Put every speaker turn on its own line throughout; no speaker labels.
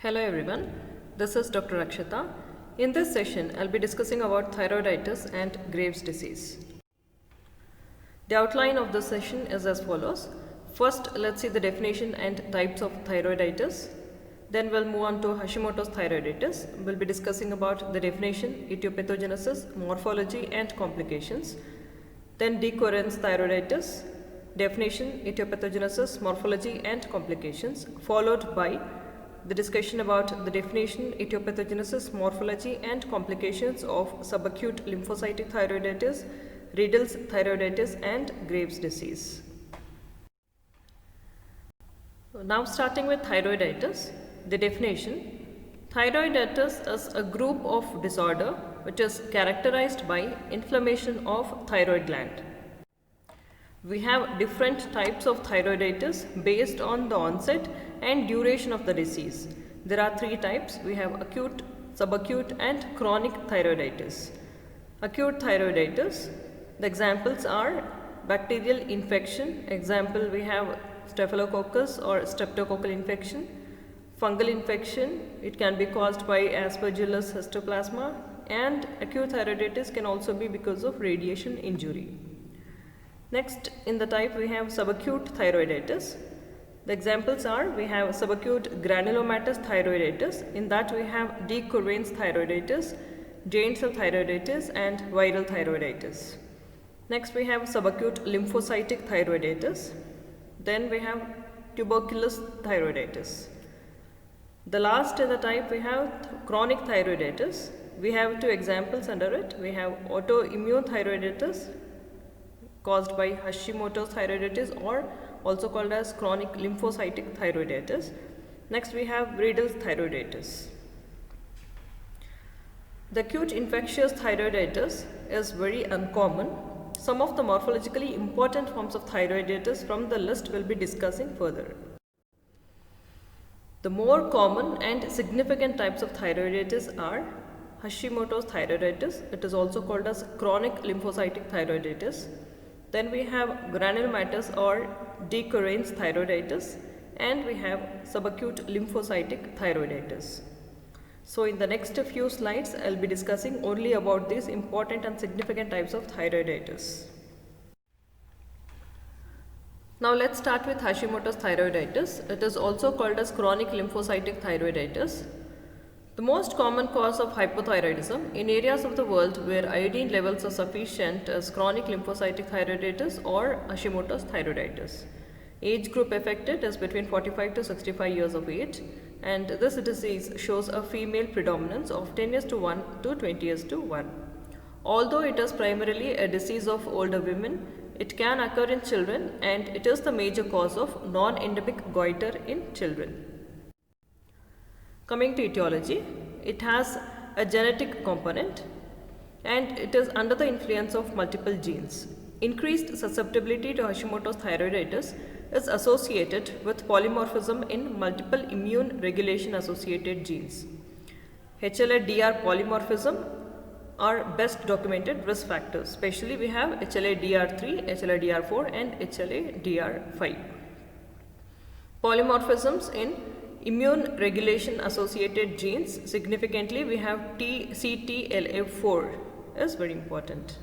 Hello everyone, this is Dr. Akshita. In this session, I'll be discussing about thyroiditis and Graves' disease. The outline of this session is as follows. First, let's see the definition and types of thyroiditis. Then we'll move on to Hashimoto's thyroiditis. We'll be discussing about the definition, etiopathogenesis, morphology and complications. Then de Quervain's thyroiditis, definition, etiopathogenesis, morphology and complications, followed by the discussion about the definition, etiopathogenesis, morphology and complications of subacute lymphocytic thyroiditis, Riedel's thyroiditis and Graves' disease. Now starting with thyroiditis, the definition. Thyroiditis is a group of disorder which is characterized by inflammation of thyroid gland. We have different types of thyroiditis based on the onset and duration of the disease. There are three types. We have acute, subacute and chronic thyroiditis. Acute thyroiditis, the examples are bacterial infection. Example, we have staphylococcus or streptococcal infection. Fungal infection, it can be caused by Aspergillus histoplasma, and acute thyroiditis can also be because of radiation injury. Next, in the type we have subacute thyroiditis. The examples are, we have subacute granulomatous thyroiditis. In that we have de Quervain's thyroiditis, giant cell thyroiditis and viral thyroiditis. Next we have subacute lymphocytic thyroiditis. Then we have tuberculous thyroiditis. The last in the type we have chronic thyroiditis. We have two examples under it. We have autoimmune thyroiditis caused by Hashimoto's thyroiditis, or also called as chronic lymphocytic thyroiditis. Next we have Riedel's thyroiditis. The acute infectious thyroiditis is very uncommon. Some of the morphologically important forms of thyroiditis from the list will be discussing further. The more common and significant types of thyroiditis are Hashimoto's thyroiditis. It is also called as chronic lymphocytic thyroiditis. Then we have granulomatous or de Quervain's thyroiditis, and we have subacute lymphocytic thyroiditis. So in the next few slides, I'll be discussing only about these important and significant types of thyroiditis. Now let's start with Hashimoto's thyroiditis. It is also called as chronic lymphocytic thyroiditis. The most common cause of hypothyroidism in areas of the world where iodine levels are sufficient is chronic lymphocytic thyroiditis or Hashimoto's thyroiditis. Age group affected is between 45 to 65 years of age, and this disease shows a female predominance of 10:1 to 20:1. Although it is primarily a disease of older women, it can occur in children, and it is the major cause of non-endemic goiter in children. Coming to etiology, it has a genetic component and it is under the influence of multiple genes. Increased susceptibility to Hashimoto's thyroiditis is associated with polymorphism in multiple immune regulation associated genes. HLA-DR polymorphism are best documented risk factors. Especially we have HLA-DR3, HLA-DR4 and HLA-DR5. Polymorphisms in immune regulation associated genes, significantly we have CTLA4 is very important.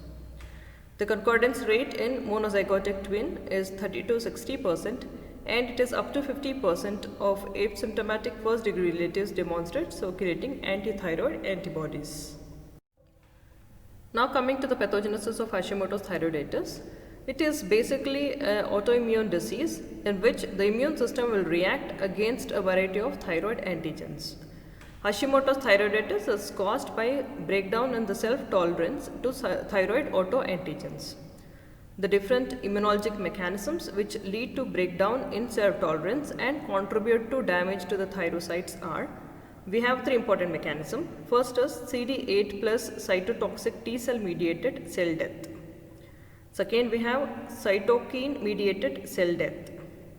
The concordance rate in monozygotic twin is 30 to 60%, and it is up to 50% of asymptomatic first degree relatives demonstrate circulating antithyroid antibodies. Now coming to the pathogenesis of Hashimoto's thyroiditis. It is basically an autoimmune disease in which the immune system will react against a variety of thyroid antigens. Hashimoto's thyroiditis is caused by breakdown in the self-tolerance to thyroid autoantigens. The different immunologic mechanisms which lead to breakdown in self-tolerance and contribute to damage to the thyrocytes are, we have three important mechanisms. First is CD8 plus cytotoxic T cell mediated cell death. Second, we have cytokine mediated cell death.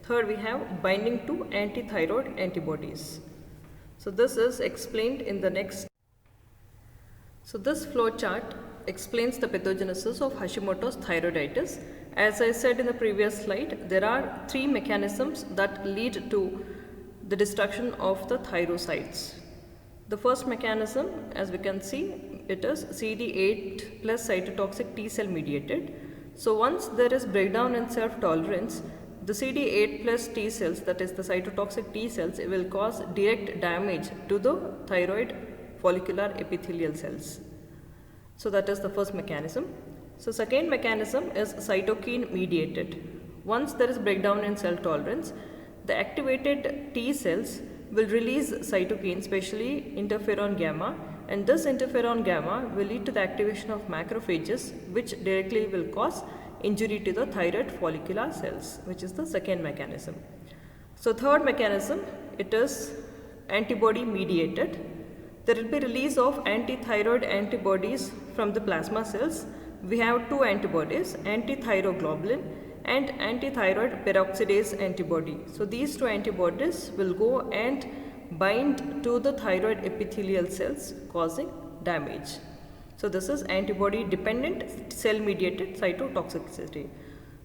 Third, we have binding to antithyroid antibodies. So this is explained in the next. So this flow chart explains the pathogenesis of Hashimoto's thyroiditis. As I said in the previous slide, there are three mechanisms that lead to the destruction of the thyrocytes. The first mechanism, as we can see, it is CD8 plus cytotoxic T cell mediated. So once there is breakdown in self-tolerance, the CD8 plus T cells, that is the cytotoxic T cells, will cause direct damage to the thyroid follicular epithelial cells. So that is the first mechanism. So second mechanism is cytokine mediated. Once there is breakdown in cell tolerance, the activated T cells will release cytokine, especially interferon gamma, and this interferon gamma will lead to the activation of macrophages, which directly will cause injury to the thyroid follicular cells, which is the second mechanism. So third mechanism, it is antibody mediated. There will be release of anti-thyroid antibodies from the plasma cells. We have two antibodies, anti-thyroglobulin and anti-thyroid peroxidase antibody. So these two antibodies will go and bind to the thyroid epithelial cells, causing damage. So this is antibody dependent cell mediated cytotoxicity.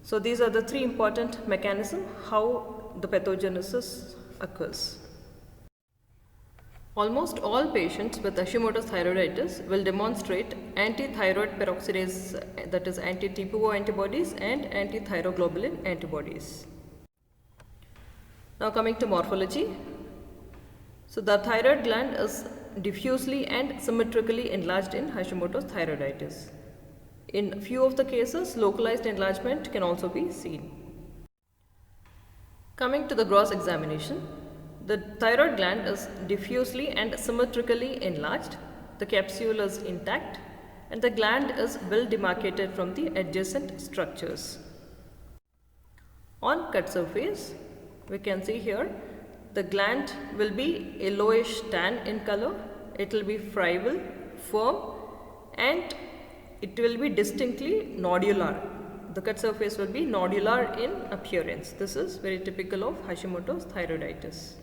So these are the three important mechanisms how the pathogenesis occurs. Almost all patients with Hashimoto's thyroiditis will demonstrate anti-thyroid peroxidase, that is anti-TPO antibodies and anti-thyroglobulin antibodies. Now coming to morphology. So the thyroid gland is diffusely and symmetrically enlarged in Hashimoto's thyroiditis. In few of the cases, localized enlargement can also be seen. Coming to the gross examination. The thyroid gland is diffusely and symmetrically enlarged, the capsule is intact, and the gland is well demarcated from the adjacent structures. On cut surface, we can see here, the gland will be yellowish tan in color, it will be friable, firm, and it will be distinctly nodular. The cut surface will be nodular in appearance. This is very typical of Hashimoto's thyroiditis.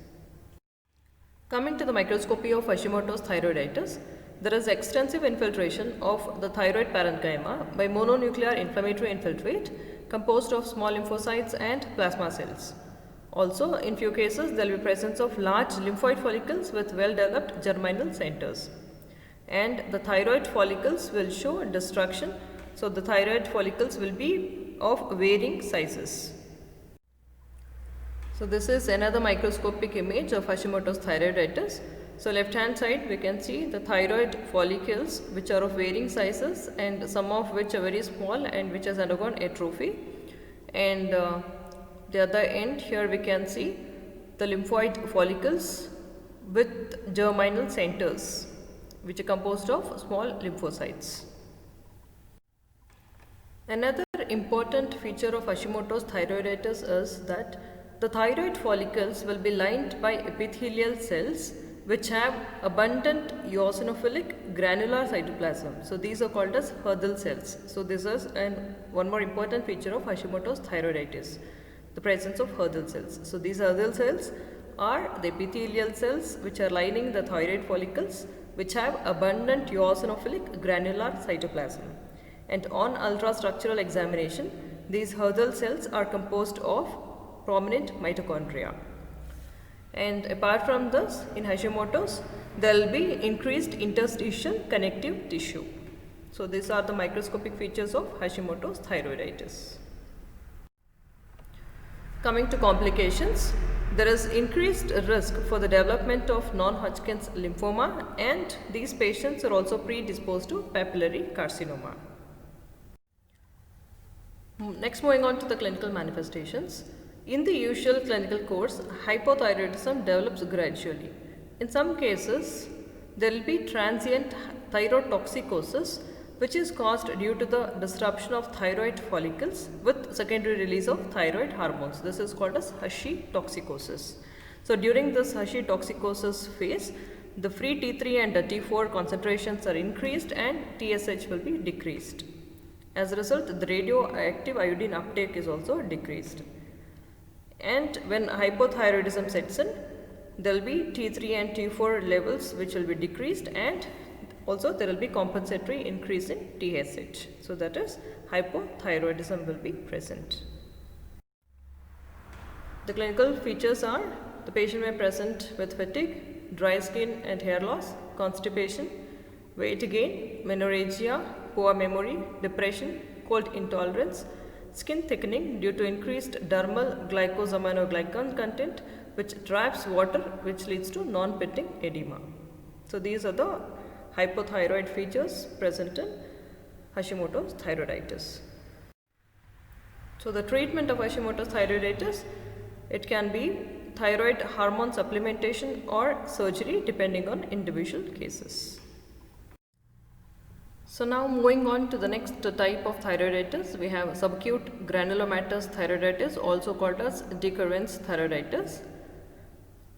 Coming to the microscopy of Hashimoto's thyroiditis, there is extensive infiltration of the thyroid parenchyma by mononuclear inflammatory infiltrate composed of small lymphocytes and plasma cells. Also, in few cases, there will be presence of large lymphoid follicles with well-developed germinal centers. And the thyroid follicles will show destruction. So, the thyroid follicles will be of varying sizes. So this is another microscopic image of Hashimoto's thyroiditis. So left hand side we can see the thyroid follicles which are of varying sizes and some of which are very small and which has undergone atrophy. And the other end here we can see the lymphoid follicles with germinal centers which are composed of small lymphocytes. Another important feature of Hashimoto's thyroiditis is that the thyroid follicles will be lined by epithelial cells which have abundant eosinophilic granular cytoplasm. So these are called as Hürthle cells. So this is one more important feature of Hashimoto's thyroiditis, the presence of Hürthle cells. So these Hürthle cells are the epithelial cells which are lining the thyroid follicles which have abundant eosinophilic granular cytoplasm. And on ultrastructural examination, these Hürthle cells are composed of prominent mitochondria. And apart from this, in Hashimoto's, there will be increased interstitial connective tissue. So these are the microscopic features of Hashimoto's thyroiditis. Coming to complications, there is increased risk for the development of non-Hodgkin's lymphoma, and these patients are also predisposed to papillary carcinoma. Next, moving on to the clinical manifestations. In the usual clinical course, hypothyroidism develops gradually. In some cases, there will be transient thyrotoxicosis which is caused due to the disruption of thyroid follicles with secondary release of thyroid hormones. This is called as Hashimotoxicosis. So during this Hashimotoxicosis phase, the free T3 and the T4 concentrations are increased and TSH will be decreased. As a result, the radioactive iodine uptake is also decreased. And when hypothyroidism sets in, there will be T3 and T4 levels which will be decreased, and also there will be compensatory increase in TSH. So that is, hypothyroidism will be present. The clinical features are the patient may present with fatigue, dry skin and hair loss, constipation, weight gain, menorrhagia, poor memory, depression, cold intolerance, skin thickening due to increased dermal glycosaminoglycan content which traps water, which leads to non-pitting edema. So these are the hypothyroid features present in Hashimoto's thyroiditis. So the treatment of Hashimoto's thyroiditis, it can be thyroid hormone supplementation or surgery depending on individual cases. So now moving on to the next type of thyroiditis, we have subacute granulomatous thyroiditis, also called as decurrence thyroiditis.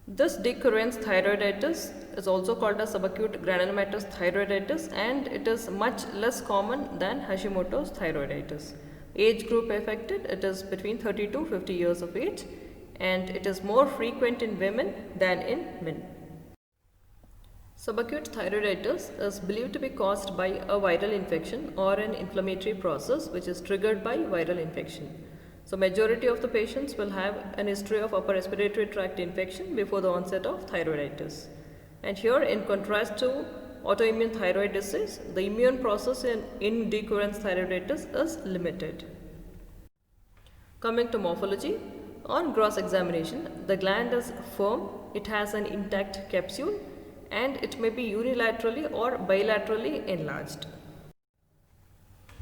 This decurrence thyroiditis is also called as subacute granulomatous thyroiditis, and it is much less common than Hashimoto's thyroiditis. Age group affected, it is between 30 to 50 years of age, and it is more frequent in women than in men. Subacute thyroiditis is believed to be caused by a viral infection or an inflammatory process which is triggered by viral infection. So majority of the patients will have an history of upper respiratory tract infection before the onset of thyroiditis. And here, in contrast to autoimmune thyroid disease, the immune process in decurrence thyroiditis is limited. Coming to morphology, on gross examination, the gland is firm, it has an intact capsule, and it may be unilaterally or bilaterally enlarged.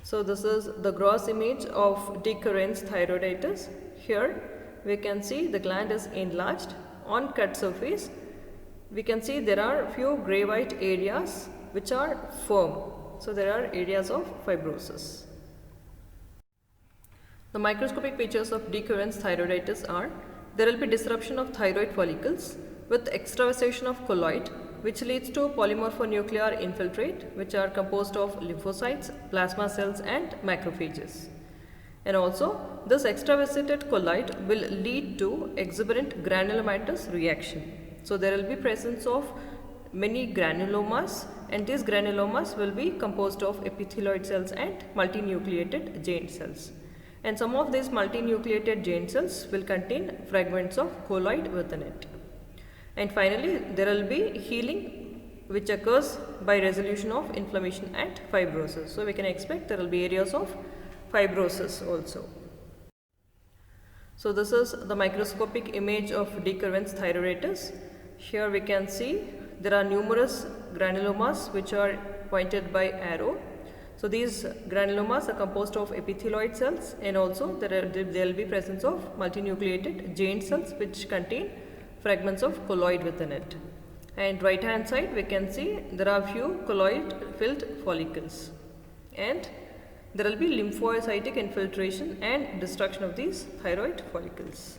So this is the gross image of decurrence thyroiditis. Here we can see the gland is enlarged. On cut surface, we can see there are few grey white areas which are firm. So there are areas of fibrosis. The microscopic features of decurrence thyroiditis are: there will be disruption of thyroid follicles with extravasation of colloid, which leads to polymorphonuclear infiltrate, which are composed of lymphocytes, plasma cells and macrophages. And also, this extravasated colloid will lead to exuberant granulomatous reaction. So there will be presence of many granulomas, and these granulomas will be composed of epithelioid cells and multinucleated giant cells. And some of these multinucleated giant cells will contain fragments of colloid within it. And finally, there will be healing which occurs by resolution of inflammation and fibrosis. So we can expect there will be areas of fibrosis also. So this is the microscopic image of decurrence thyroiditis. Here we can see there are numerous granulomas which are pointed by arrow. So these granulomas are composed of epithelioid cells, and also there will be presence of multinucleated giant cells which contain fragments of colloid within it. And right hand side we can see there are few colloid filled follicles, and there will be lymphocytic infiltration and destruction of these thyroid follicles.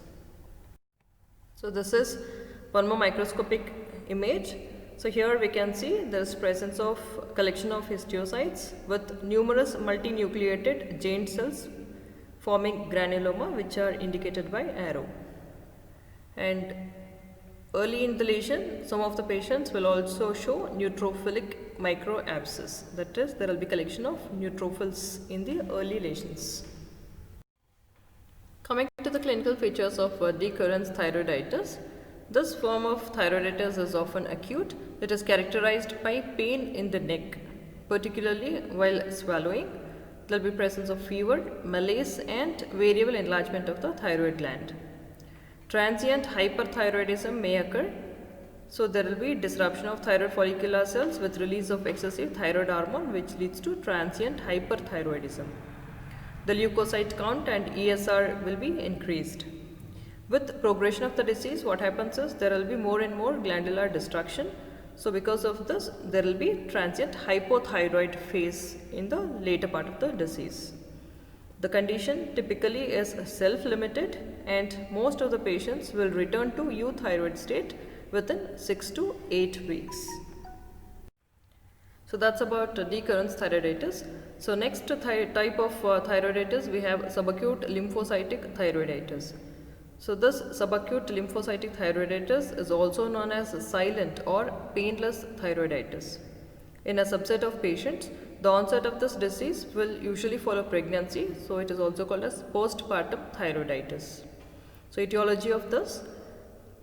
So this is one more microscopic image. So here we can see there is presence of collection of histiocytes with numerous multinucleated giant cells forming granuloma, which are indicated by arrow. And early in the lesion, some of the patients will also show neutrophilic microabscess. That is, there will be collection of neutrophils in the early lesions. Coming to the clinical features of decurrence thyroiditis, this form of thyroiditis is often acute. It is characterized by pain in the neck, particularly while swallowing. There will be presence of fever, malaise and variable enlargement of the thyroid gland. Transient hyperthyroidism may occur. So there will be disruption of thyroid follicular cells with release of excessive thyroid hormone, which leads to transient hyperthyroidism. The leukocyte count and ESR will be increased. With progression of the disease, what happens is there will be more and more glandular destruction. So because of this, there will be transient hypothyroid phase in the later part of the disease. The condition typically is self-limited, and most of the patients will return to euthyroid state within 6 to 8 weeks. So that's about decurrence thyroiditis. So next type of thyroiditis, we have subacute lymphocytic thyroiditis. So this subacute lymphocytic thyroiditis is also known as silent or painless thyroiditis. In a subset of patients, the onset of this disease will usually follow pregnancy, so it is also called as postpartum thyroiditis. So etiology of this: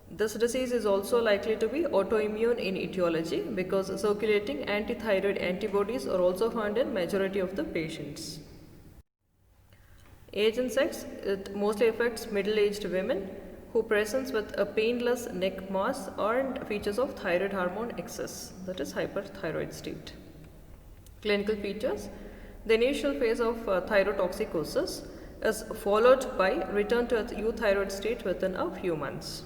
This disease is also likely to be autoimmune in etiology because circulating antithyroid antibodies are also found in majority of the patients. Age and sex, it mostly affects middle-aged women who present with a painless neck mass and features of thyroid hormone excess, that is hyperthyroid state. Clinical features, the initial phase of thyrotoxicosis is followed by return to a euthyroid state within a few months.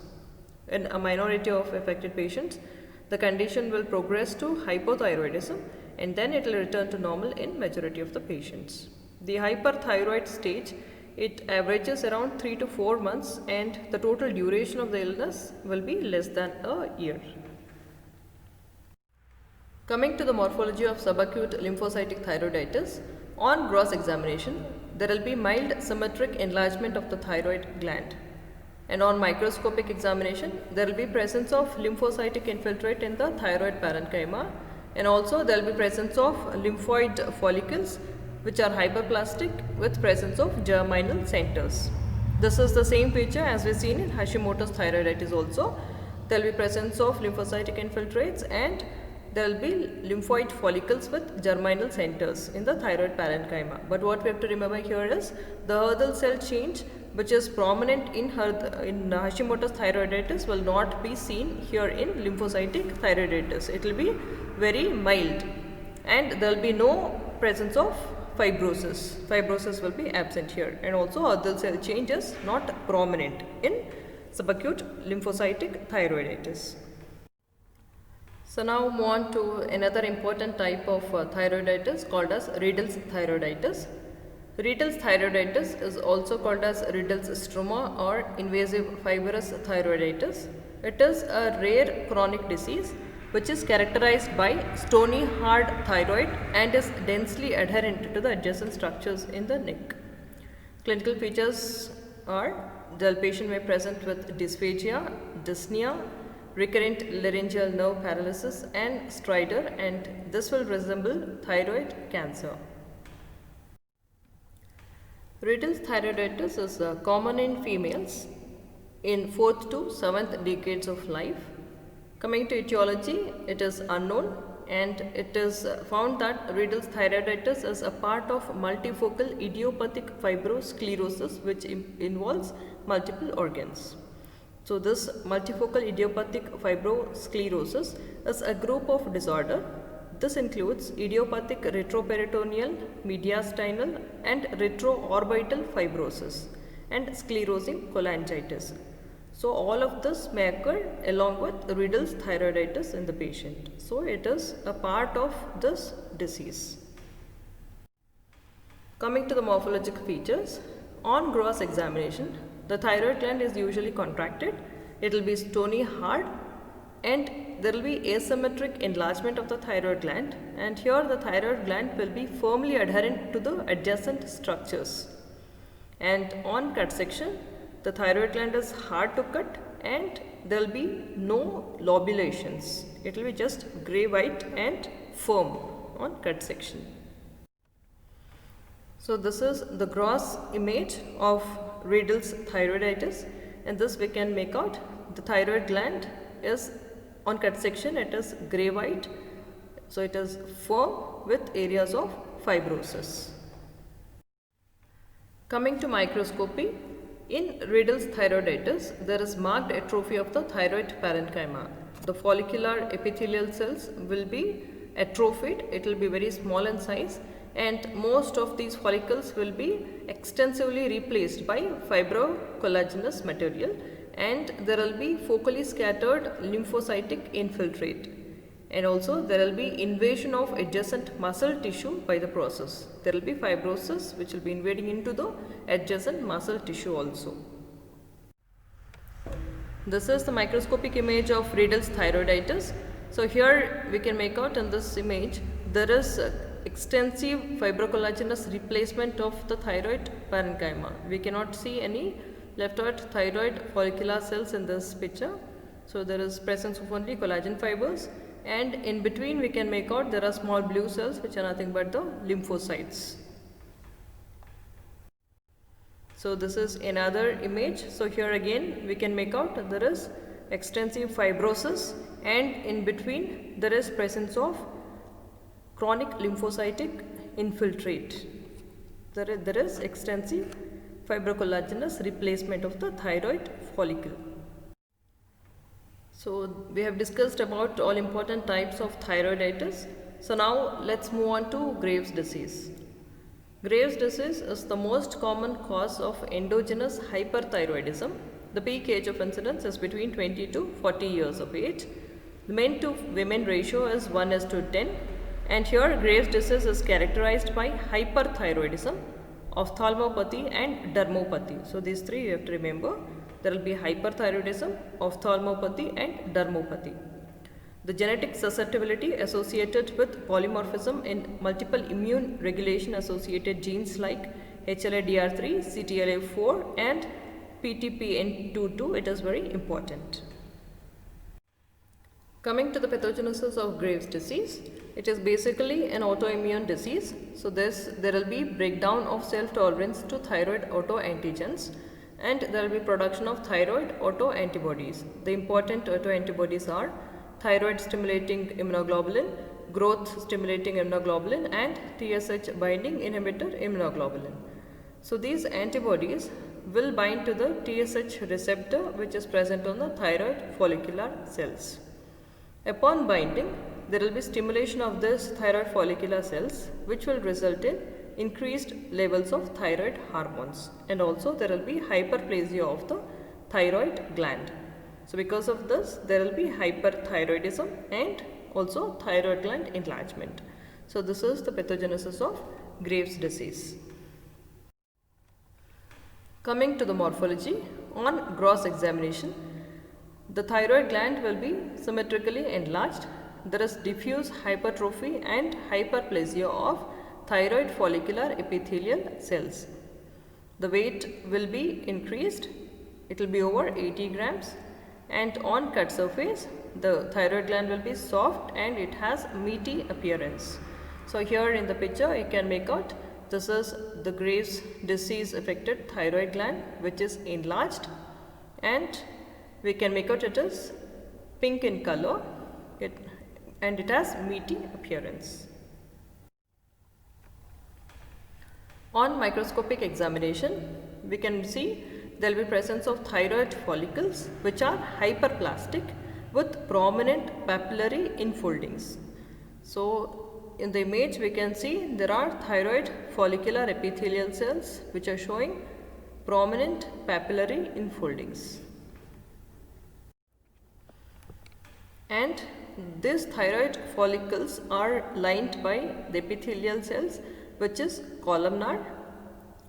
In a minority of affected patients, the condition will progress to hypothyroidism and then it will return to normal in majority of the patients. The hyperthyroid stage, it averages around 3 to 4 months and the total duration of the illness will be less than a year. Coming to the morphology of subacute lymphocytic thyroiditis, on gross examination, there will be mild symmetric enlargement of the thyroid gland. And on microscopic examination, there will be presence of lymphocytic infiltrate in the thyroid parenchyma, and also there will be presence of lymphoid follicles which are hyperplastic with presence of germinal centers. This is the same picture as we seen in Hashimoto's thyroiditis also. There will be presence of lymphocytic infiltrates and there will be lymphoid follicles with germinal centers in the thyroid parenchyma. But what we have to remember here is the Hurdle cell change which is prominent in Hashimoto's thyroiditis will not be seen here in lymphocytic thyroiditis. It will be very mild and there will be no presence of fibrosis. Fibrosis will be absent here, and also Hurdle cell change is not prominent in subacute lymphocytic thyroiditis. So now move on to another important type of thyroiditis called as Riedel's thyroiditis. Riedel's thyroiditis is also called as Riedel's struma or invasive fibrous thyroiditis. It is a rare chronic disease which is characterized by stony hard thyroid and is densely adherent to the adjacent structures in the neck. Clinical features are the patient may present with dysphagia, dyspnea, recurrent laryngeal nerve paralysis and stridor, and this will resemble thyroid cancer. Riedel's thyroiditis is common in females in 4th to 7th decades of life. Coming to etiology, it is unknown and it is found that Riedel's thyroiditis is a part of multifocal idiopathic fibrosclerosis which involves multiple organs. So this multifocal idiopathic fibrosclerosis is a group of disorder. This includes idiopathic retroperitoneal, mediastinal and retroorbital fibrosis and sclerosing cholangitis. So all of this may occur along with Riedel's thyroiditis in the patient. So it is a part of this disease. Coming to the morphological features, on gross examination, the thyroid gland is usually contracted. It will be stony hard and there will be asymmetric enlargement of the thyroid gland, and here the thyroid gland will be firmly adherent to the adjacent structures. And on cut section, the thyroid gland is hard to cut and there will be no lobulations. It will be just grey white and firm on cut section. So this is the gross image of Riedel's thyroiditis, and this we can make out the thyroid gland is on cut section, it is grey white, so it is firm with areas of fibrosis. Coming to microscopy, in Riedel's thyroiditis there is marked atrophy of the thyroid parenchyma. The follicular epithelial cells will be atrophied, it will be very small in size, and most of these follicles will be extensively replaced by fibrocollagenous material, and there will be focally scattered lymphocytic infiltrate, and also there will be invasion of adjacent muscle tissue by the process. There will be fibrosis which will be invading into the adjacent muscle tissue also. This is the microscopic image of Riedel's thyroiditis. So here we can make out in this image there is extensive fibrocollagenous replacement of the thyroid parenchyma. We cannot see any leftoid thyroid follicular cells in this picture. So there is presence of only collagen fibers, and in between we can make out there are small blue cells which are nothing but the lymphocytes. So this is another image. So here again we can make out there is extensive fibrosis, and in between there is presence of chronic lymphocytic infiltrate. There is extensive fibrocollagenous replacement of the thyroid follicle. So we have discussed about all important types of thyroiditis. So now let's move on to Graves' disease. Graves' disease is the most common cause of endogenous hyperthyroidism. The peak age of incidence is between 20 to 40 years of age. The men to women ratio is 1:10, and here Graves' disease is characterized by hyperthyroidism, ophthalmopathy and dermopathy. So these three you have to remember. There will be hyperthyroidism, ophthalmopathy and dermopathy. The genetic susceptibility associated with polymorphism in multiple immune regulation associated genes like HLA-DR3, CTLA-4 and PTPN22, it is very important. Coming to the pathogenesis of Graves' disease, it is basically an autoimmune disease. So there will be breakdown of self-tolerance to thyroid autoantigens, and there will be production of thyroid autoantibodies. The important autoantibodies are thyroid stimulating immunoglobulin, growth stimulating immunoglobulin and TSH binding inhibitor immunoglobulin. So these antibodies will bind to the TSH receptor which is present on the thyroid follicular cells. Upon binding, there will be stimulation of this thyroid follicular cells which will result in increased levels of thyroid hormones, and also there will be hyperplasia of the thyroid gland. So because of this there will be hyperthyroidism and also thyroid gland enlargement. So this is the pathogenesis of Graves' disease. Coming to the morphology, on gross examination, the thyroid gland will be symmetrically enlarged. There is diffuse hypertrophy and hyperplasia of thyroid follicular epithelial cells. The weight will be increased, it will be over 80 grams, and on cut surface the thyroid gland will be soft and it has meaty appearance. So here in the picture you can make out this is the Graves' disease affected thyroid gland which is enlarged, and we can make out it is pink in color and it has meaty appearance. On microscopic examination, we can see there will be presence of thyroid follicles which are hyperplastic with prominent papillary infoldings. So in the image we can see there are thyroid follicular epithelial cells which are showing prominent papillary infoldings. And these thyroid follicles are lined by the epithelial cells which is columnar,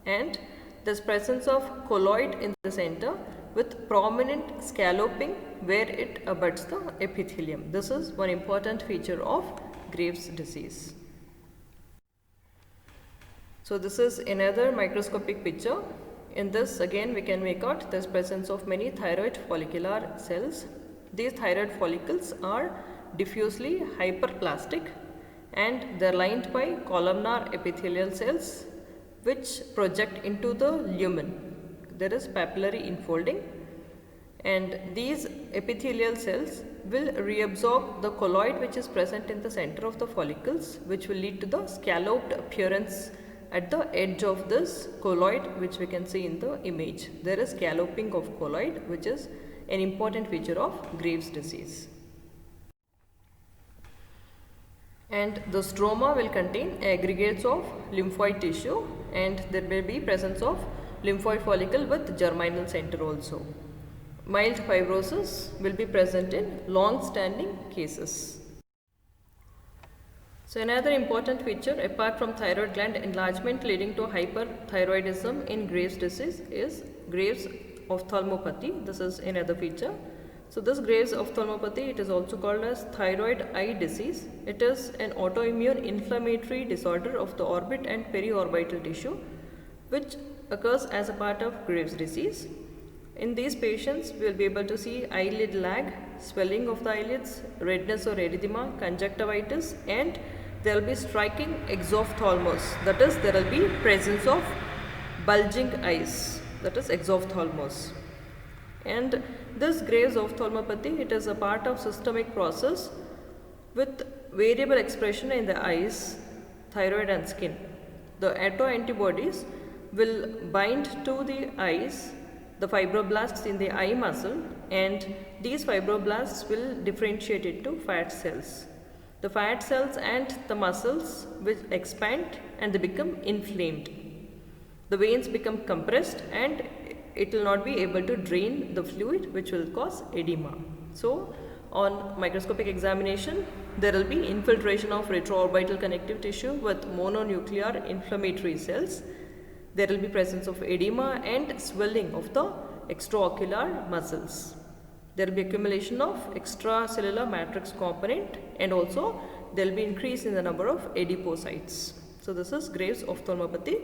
and there is presence of colloid in the center with prominent scalloping where it abuts the epithelium. This is one important feature of Graves' disease. So this is another microscopic picture. In this again we can make out there is presence of many thyroid follicular cells. These thyroid follicles are diffusely hyperplastic and they are lined by columnar epithelial cells which project into the lumen. There is papillary infolding, and these epithelial cells will reabsorb the colloid which is present in the center of the follicles, which will lead to the scalloped appearance at the edge of this colloid which we can see in the image. There is scalloping of colloid which is an important feature of Graves' disease. And the stroma will contain aggregates of lymphoid tissue, and there may be presence of lymphoid follicle with germinal center also. Mild fibrosis will be present in long-standing cases. So another important feature apart from thyroid gland enlargement leading to hyperthyroidism in Graves' disease is Graves' ophthalmopathy. This is another feature. So this Graves' ophthalmopathy, it is also called as thyroid eye disease. It is an autoimmune inflammatory disorder of the orbit and periorbital tissue which occurs as a part of Graves' disease. In these patients, we will be able to see eyelid lag, swelling of the eyelids, redness or erythema, conjunctivitis, and there will be striking exophthalmos. That is, there will be presence of bulging eyes. That is exophthalmos. And this Graves' ophthalmopathy, it is a part of systemic process with variable expression in the eyes, thyroid and skin. The autoantibodies will bind to the eyes, the fibroblasts in the eye muscle, and these fibroblasts will differentiate into fat cells. The fat cells and the muscles will expand and they become inflamed. The veins become compressed and it will not be able to drain the fluid, which will cause edema. So, on microscopic examination, there will be infiltration of retroorbital connective tissue with mononuclear inflammatory cells. There will be presence of edema and swelling of the extraocular muscles. There will be accumulation of extracellular matrix component, and also there will be increase in the number of adipocytes. So this is Graves' ophthalmopathy,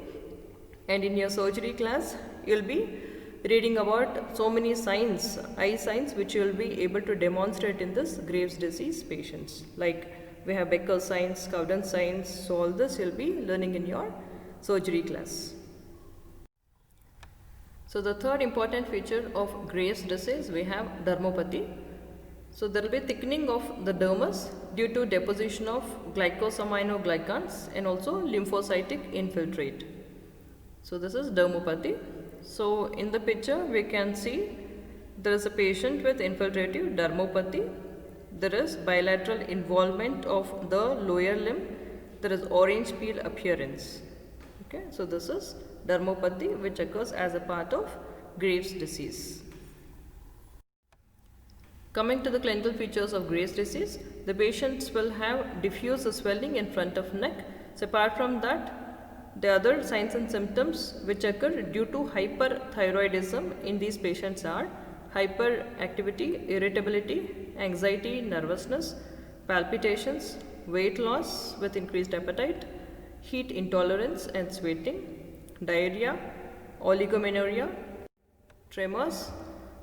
and in your surgery class you will be reading about so many signs, eye signs, which you will be able to demonstrate in this Graves' disease patients. Like we have Becker signs, Cowden signs, so all this you will be learning in your surgery class. So the third important feature of Graves' disease, we have dermopathy. So there will be thickening of the dermis due to deposition of glycosaminoglycans and also lymphocytic infiltrate. So this is dermopathy. So in the picture we can see there is a patient with infiltrative dermopathy. There is bilateral involvement of the lower limb. There is orange peel appearance. Okay, so this is dermopathy, which occurs as a part of Graves' disease. Coming to the clinical features of Graves' disease, the patients will have diffuse swelling in front of neck. So apart from that, the other signs and symptoms which occur due to hyperthyroidism in these patients are hyperactivity, irritability, anxiety, nervousness, palpitations, weight loss with increased appetite, heat intolerance and sweating, diarrhea, oligomenorrhea, tremors,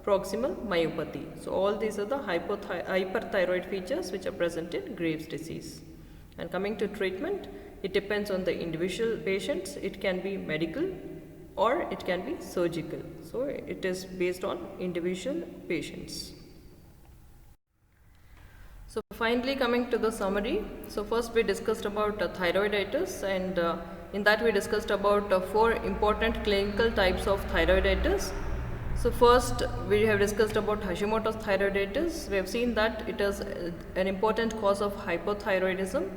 proximal myopathy. So all these are the hyperthyroid features which are present in Graves' disease. And coming to treatment, it depends on the individual patients. It can be medical or it can be surgical. So it is based on individual patients. So finally, coming to the summary. So first we discussed about thyroiditis, and in that we discussed about 4 important clinical types of thyroiditis. So first we have discussed about Hashimoto's thyroiditis. We have seen that it is an important cause of hypothyroidism,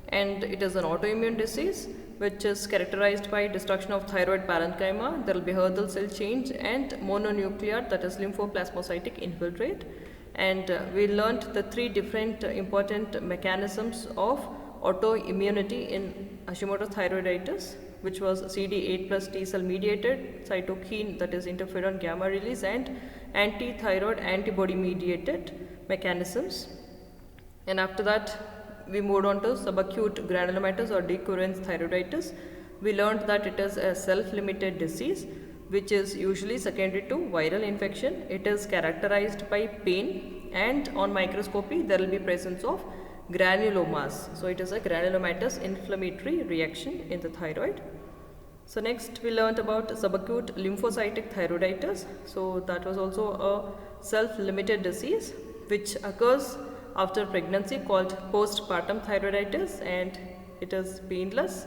and it is an autoimmune disease which is characterized by destruction of thyroid parenchyma. There will be Hürthle cell change and mononuclear, that is lymphoplasmacytic infiltrate. And we learnt the 3 different important mechanisms of autoimmunity in Hashimoto's thyroiditis, which was CD8 plus T cell mediated, cytokine, that is interferon gamma release, and anti-thyroid antibody mediated mechanisms. And after that we moved on to subacute granulomatous or decurrence thyroiditis. We learned that it is a self-limited disease which is usually secondary to viral infection. It is characterized by pain, and on microscopy there will be presence of granulomas. So it is a granulomatous inflammatory reaction in the thyroid. So next we learnt about subacute lymphocytic thyroiditis. So that was also a self-limited disease which occurs after pregnancy, called postpartum thyroiditis, and it is painless,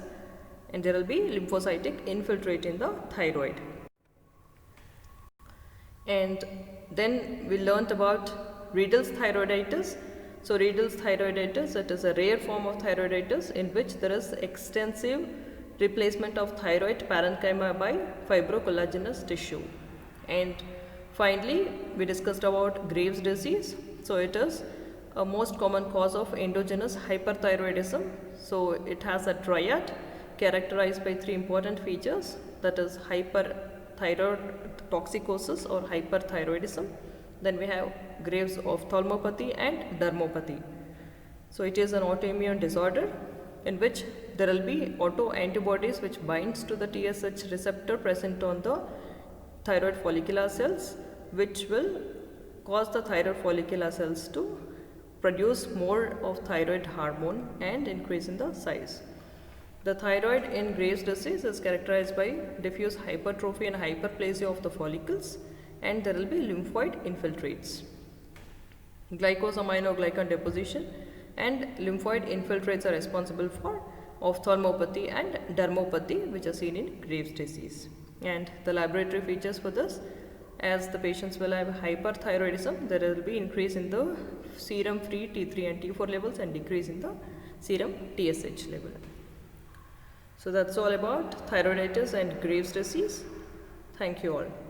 and there will be lymphocytic infiltrate in the thyroid. And then we learnt about Riedel's thyroiditis. So Riedel's thyroiditis, it is a rare form of thyroiditis in which there is extensive replacement of thyroid parenchyma by fibrocollagenous tissue. And finally we discussed about Graves' disease. So it is a most common cause of endogenous hyperthyroidism. So it has a triad characterized by 3 important features, that is hyperthyroid toxicosis or hyperthyroidism. Then we have Graves' ophthalmopathy and dermopathy. So it is an autoimmune disorder in which there will be autoantibodies which binds to the TSH receptor present on the thyroid follicular cells, which will cause the thyroid follicular cells to produce more of thyroid hormone and increase in the size. The thyroid in Graves' disease is characterized by diffuse hypertrophy and hyperplasia of the follicles, and there will be lymphoid infiltrates. Glycosaminoglycan deposition and lymphoid infiltrates are responsible for ophthalmopathy and dermopathy, which are seen in Graves' disease. And the laboratory features for this, as the patients will have hyperthyroidism, there will be increase in the serum free T3 and T4 levels and decrease in the serum TSH level. So that's all about thyroiditis and Graves' disease. Thank you all.